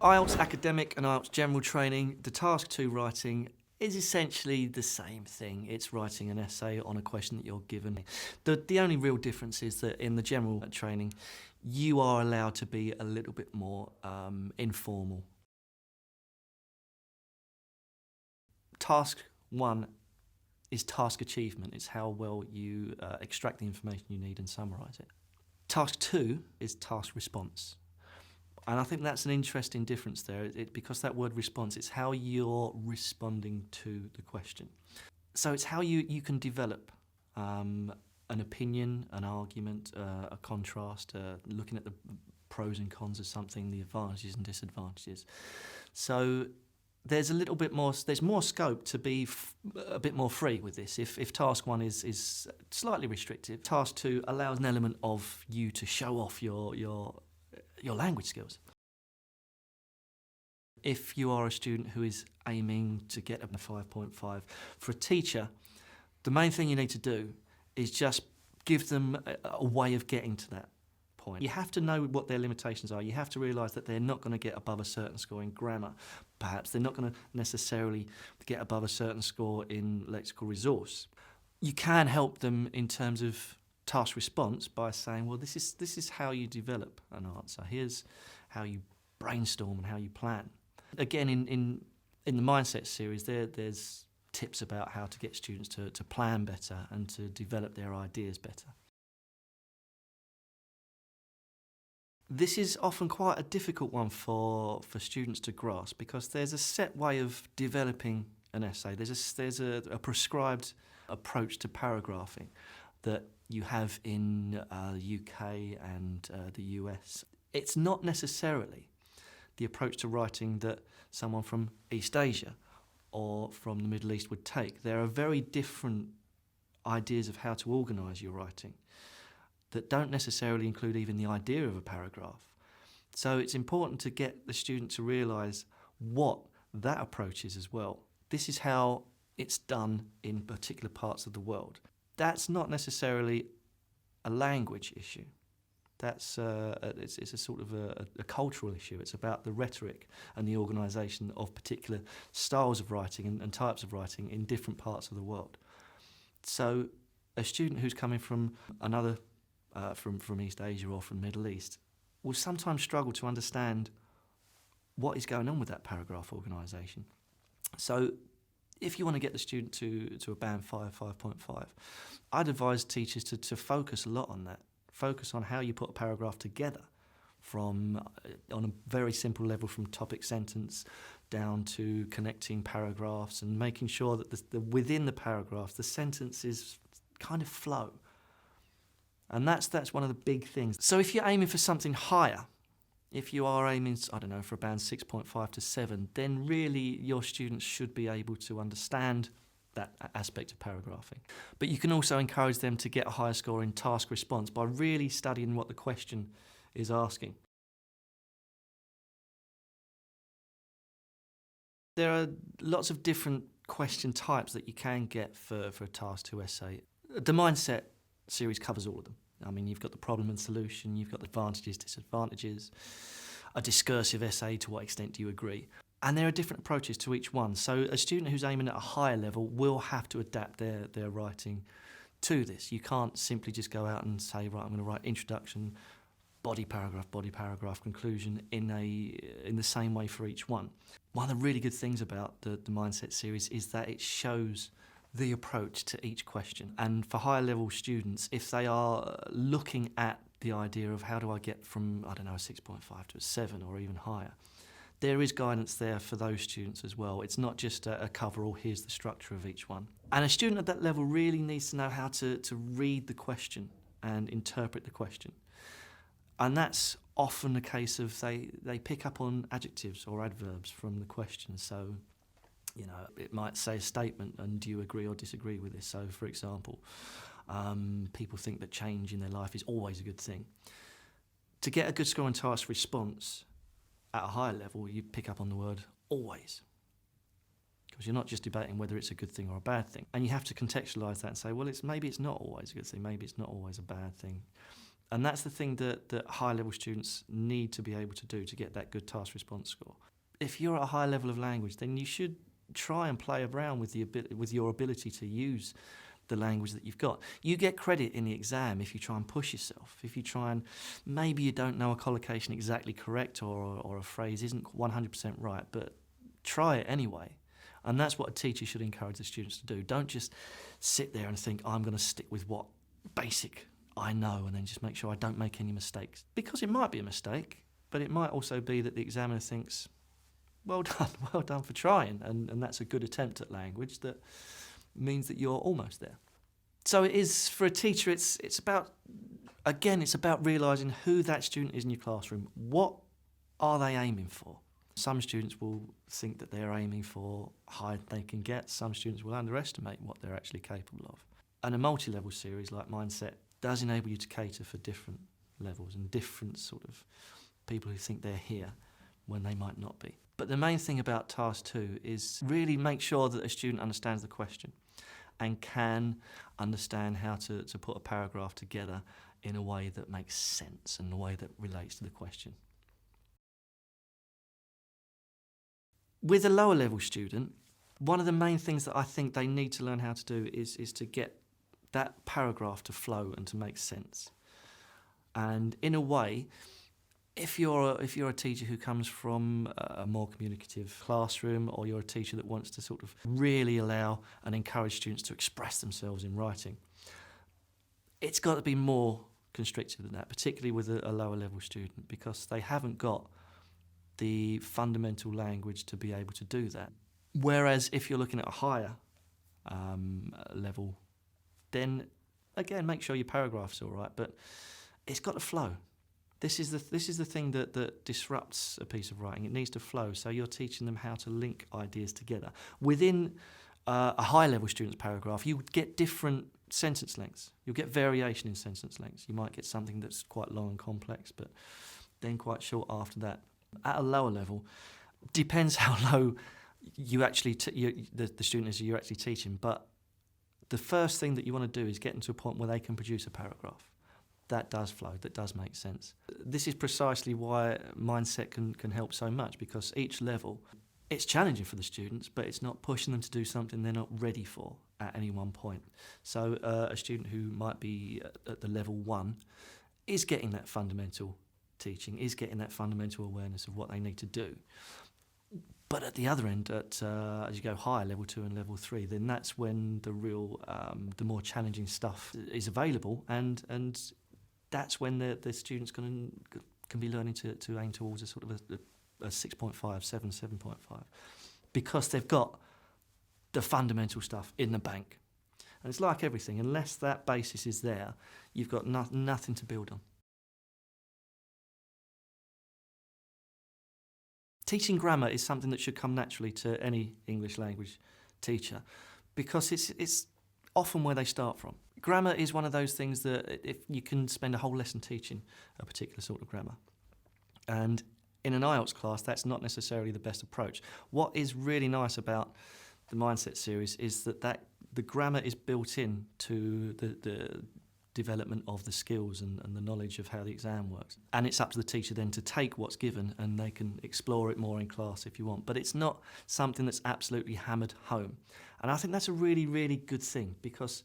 IELTS academic and IELTS general training, the task 2 writing is essentially the same thing. It's writing an essay on a question that you're given. The only real difference is that in the general training, you are allowed to be a little bit more informal. Task 1 is task achievement. It's how well you extract the information you need and summarise it. Task 2 is task response. And I think that's an interesting difference there, because that word response, it's how you're responding to the question. So it's how you can develop an opinion, an argument, a contrast, looking at the pros and cons of something, the advantages and disadvantages. So there's a little bit more, there's more scope to be a bit more free with this. If task 1 is slightly restrictive, task 2 allows an element of you to show off your language skills. If you are a student who is aiming to get a 5.5, for a teacher, the main thing you need to do is just give them a way of getting to that point. You have to know what their limitations are. You have to realise that they're not going to get above a certain score in grammar. Perhaps they're not going to necessarily get above a certain score in lexical resource. You can help them in terms of task response by saying, well, this is how you develop an answer. Here's how you brainstorm and how you plan. Again, in the Mindset series, there's tips about how to get students to plan better and to develop their ideas better. This is often quite a difficult one for students to grasp, because there's a set way of developing an essay. There's a prescribed approach to paragraphing that you have in the UK and the US. It's not necessarily the approach to writing that someone from East Asia or from the Middle East would take. There are very different ideas of how to organise your writing that don't necessarily include even the idea of a paragraph. So it's important to get the student to realise what that approach is as well. This is how it's done in particular parts of the world. That's not necessarily a language issue. That's it's a sort of a cultural issue. It's about the rhetoric and the organisation of particular styles of writing and types of writing in different parts of the world. So a student who's coming from another, from East Asia or from Middle East, will sometimes struggle to understand what is going on with that paragraph organisation. So if you want to get the student to a band 5, 5.5, I'd advise teachers to focus a lot on that. Focus on how you put a paragraph together from, on a very simple level, from topic sentence down to connecting paragraphs and making sure that within the paragraph, the sentences kind of flow. And that's one of the big things. So if you're aiming for something higher, if you are aiming, I don't know, for a band 6.5 to 7, then really your students should be able to understand that aspect of paragraphing. But you can also encourage them to get a higher score in task response by really studying what the question is asking. There are lots of different question types that you can get for a task 2 essay. The Mindset series covers all of them. I mean, you've got the problem and solution, you've got the advantages, disadvantages, a discursive essay, to what extent do you agree? And there are different approaches to each one. So a student who's aiming at a higher level will have to adapt their writing to this. You can't simply just go out and say, right, I'm going to write introduction, body paragraph, conclusion in the same way for each one. One of the really good things about the Mindset series is that it shows the approach to each question. And for higher level students, if they are looking at the idea of how do I get from, I don't know, a 6.5 to a 7 or even higher, there is guidance there for those students as well. It's not just a cover-all, here's the structure of each one. And a student at that level really needs to know how to read the question and interpret the question. And that's often the case of they pick up on adjectives or adverbs from the question. So, you know, it might say a statement, and do you agree or disagree with this? So, for example, people think that change in their life is always a good thing. To get a good score on task response, at a higher level, you pick up on the word always, because you're not just debating whether it's a good thing or a bad thing. And you have to contextualise that and say, well, maybe it's not always a good thing, maybe it's not always a bad thing. And that's the thing that high-level students need to be able to do to get that good task response score. If you're at a high level of language, then you should try and play around with your ability to use the language that you've got. You get credit in the exam if you try and push yourself. If you try and, maybe you don't know a collocation exactly correct, or a phrase isn't 100% right, but try it anyway. And that's what a teacher should encourage the students to do. Don't just sit there and think, I'm going to stick with what basic I know and then just make sure I don't make any mistakes. Because it might be a mistake, but it might also be that the examiner thinks, well done for trying, and that's a good attempt at language that means that you're almost there. So it is, for a teacher, it's about realising who that student is in your classroom. What are they aiming for? Some students will think that they're aiming for higher they can get. Some students will underestimate what they're actually capable of. And a multi-level series like Mindset does enable you to cater for different levels and different sort of people who think they're here when they might not be. But the main thing about Task 2 is really make sure that a student understands the question and can understand how to put a paragraph together in a way that makes sense and a way that relates to the question. With a lower level student, one of the main things that I think they need to learn how to do is to get that paragraph to flow and to make sense. And in a way, if you're a teacher who comes from a more communicative classroom, or you're a teacher that wants to sort of really allow and encourage students to express themselves in writing, it's got to be more constrictive than that, particularly with a lower level student, because they haven't got the fundamental language to be able to do that. Whereas if you're looking at a higher level, then again, make sure your paragraph's all right, but it's got to flow. This is the thing that disrupts a piece of writing. It needs to flow, so you're teaching them how to link ideas together. Within a high-level student's paragraph, you get different sentence lengths. You'll get variation in sentence lengths. You might get something that's quite long and complex, but then quite short after that. At a lower level, depends how low you actually the student is you're actually teaching, but the first thing that you want to do is get them to a point where they can produce a paragraph that does flow, that does make sense. This is precisely why Mindset can help so much, because each level, it's challenging for the students, but it's not pushing them to do something they're not ready for at any one point. So a student who might be at the level 1 is getting that fundamental teaching, is getting that fundamental awareness of what they need to do. But at the other end, as you go higher, level 2 and level 3, then that's when the real, the more challenging stuff is available, and that's when the students can be learning to aim towards a sort of a 6.5, 7, 7.5, because they've got the fundamental stuff in the bank. And it's like everything, unless that basis is there, you've got nothing to build on. Teaching grammar is something that should come naturally to any English language teacher, because it's often where they start from. Grammar is one of those things that if you can spend a whole lesson teaching a particular sort of grammar. And in an IELTS class, that's not necessarily the best approach. What is really nice about the Mindset series is that the grammar is built in to the development of the skills and the knowledge of how the exam works. And it's up to the teacher then to take what's given, and they can explore it more in class if you want. But it's not something that's absolutely hammered home. And I think that's a really, really good thing, because,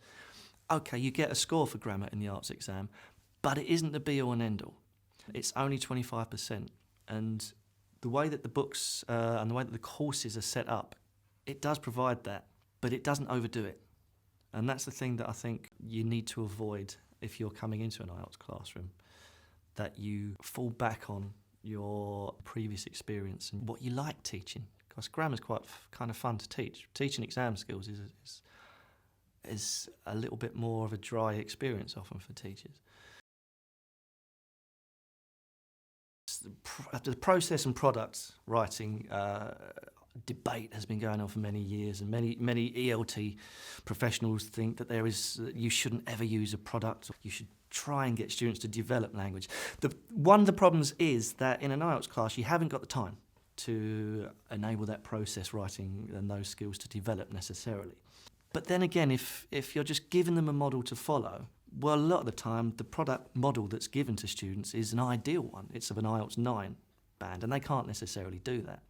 okay, you get a score for grammar in the arts exam, but it isn't the be-all and end-all. It's only 25%. And the way that the books and the way that the courses are set up, it does provide that, but it doesn't overdo it. And that's the thing that I think you need to avoid if you're coming into an IELTS classroom, that you fall back on your previous experience and what you like teaching, because grammar's quite kind of fun to teach. Teaching exam skills is a little bit more of a dry experience often for teachers. The process and product writing debate has been going on for many years, and many ELT professionals think that you shouldn't ever use a product. You should try and get students to develop language. One of the problems is that in an IELTS class you haven't got the time to enable that process writing and those skills to develop necessarily. But then again, if you're just giving them a model to follow, Well, a lot of the time, the product model that's given to students is an ideal one. It's of an IELTS 9 band, and they can't necessarily do that.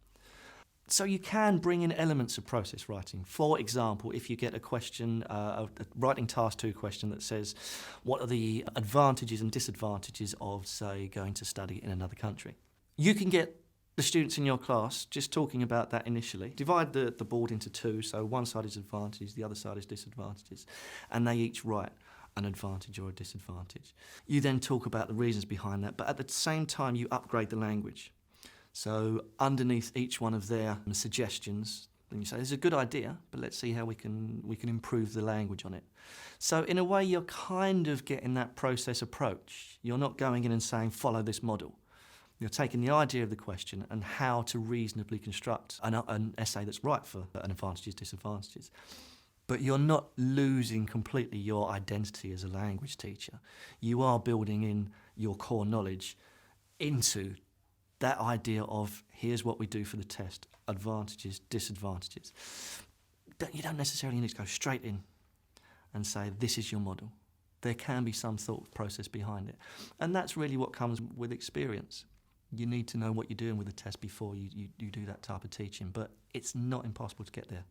So you can bring in elements of process writing. For example, if you get a question, a writing task 2 question that says, what are the advantages and disadvantages of, say, going to study in another country? You can get the students in your class just talking about that initially. Divide the board into 2, so one side is advantages, the other side is disadvantages, and they each write an advantage or a disadvantage. You then talk about the reasons behind that, but at the same time you upgrade the language. So underneath each one of their suggestions, then you say, "This is a good idea, but let's see how we can improve the language on it." So in a way, you're kind of getting that process approach. You're not going in and saying, "Follow this model." You're taking the idea of the question and how to reasonably construct an essay that's right for an advantages, disadvantages. But you're not losing completely your identity as a language teacher. You are building in your core knowledge into that idea of, here's what we do for the test, advantages, disadvantages. But you don't necessarily need to go straight in and say, this is your model. There can be some thought process behind it. And that's really what comes with experience. You need to know what you're doing with the test before you do that type of teaching, but it's not impossible to get there.